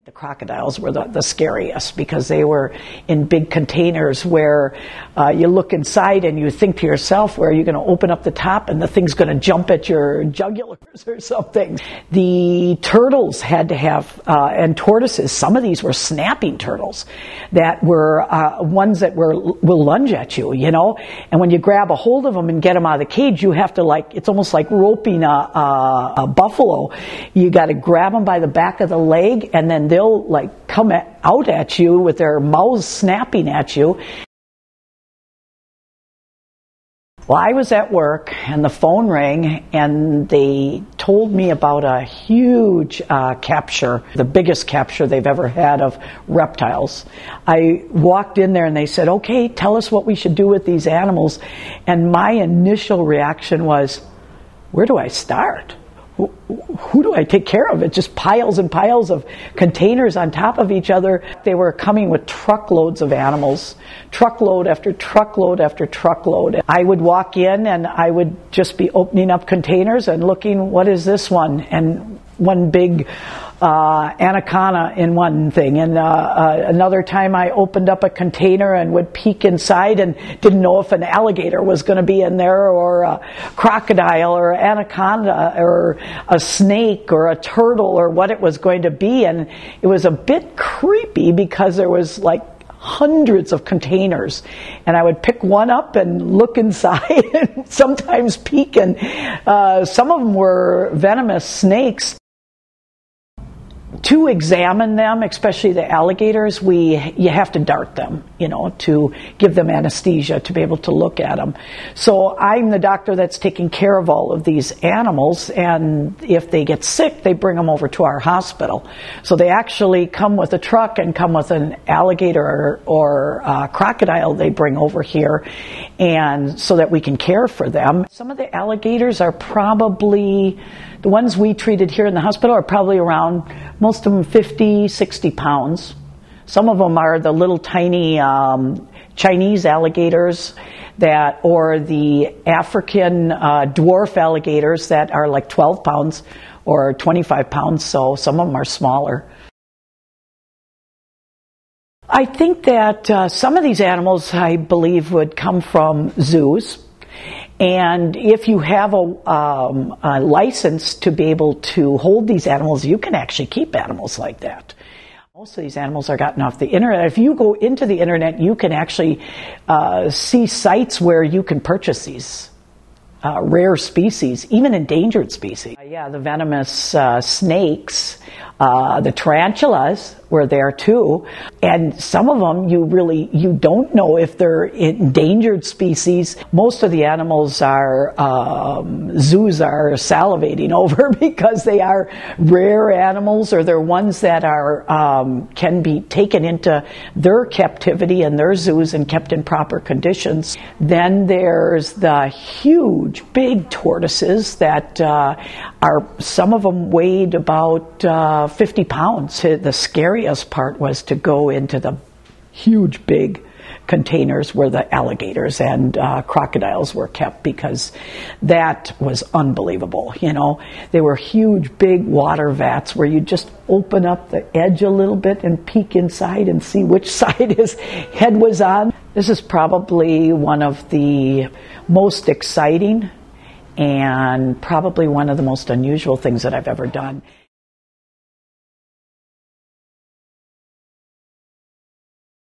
The crocodiles were the scariest because they were in big containers where you look inside and you think to yourself, where are you going to open up the top and the thing's going to jump at your jugulars or something. The turtles had to have, and tortoises, some of these were snapping turtles that were ones that will lunge at you, you know. And when you grab a hold of them and get them out of the cage, you have to, like, it's almost like roping a buffalo. You got to grab them by the back of the leg, and then they'll like come out at you with their mouths snapping at you. Well, I was at work and the phone rang and they told me about a huge capture, the biggest capture they've ever had of reptiles. I walked in there and they said, okay, tell us what we should do with these animals. And my initial reaction was, where do I start? Who do I take care of? It's just piles and piles of containers on top of each other. They were coming with truckloads of animals, truckload after truckload after truckload. I would walk in and I would just be opening up containers and looking, what is this one? And one big anaconda in one thing. And another time I opened up a container and would peek inside and didn't know if an alligator was going to be in there, or a crocodile or anaconda or a snake or a turtle, or what it was going to be. And it was a bit creepy because there was like hundreds of containers, and I would pick one up and look inside and sometimes peek, and some of them were venomous snakes. To examine them, especially the alligators, you have to dart them, you know, to give them anesthesia to be able to look at them. So I'm the doctor that's taking care of all of these animals, and if they get sick, they bring them over to our hospital. So they actually come with a truck and come with an alligator or crocodile they bring over here, and so that we can care for them. Some of the alligators are probably, the ones we treated here in the hospital are probably around, most of them 50, 60 pounds. Some of them are the little tiny Chinese alligators that, or the African dwarf alligators that are like 12 pounds or 25 pounds, so some of them are smaller. I think that some of these animals, I believe, would come from zoos. And if you have a license to be able to hold these animals, you can actually keep animals like that. Most of these animals are gotten off the internet. If you go into the internet, you can actually see sites where you can purchase these rare species, even endangered species. Yeah, the venomous snakes, the tarantulas were there too, and some of them you don't know if they're endangered species. Most of the animals are zoos are salivating over because they are rare animals, or they're ones that are can be taken into their captivity and their zoos and kept in proper conditions. Then there's the huge big tortoises that are, some of them weighed about 50 pounds. The scariest part was to go into the huge big containers where the alligators and crocodiles were kept, because that was unbelievable. You know, they were huge big water vats where you just open up the edge a little bit and peek inside and see which side his head was on. This is probably one of the most exciting and probably one of the most unusual things that I've ever done.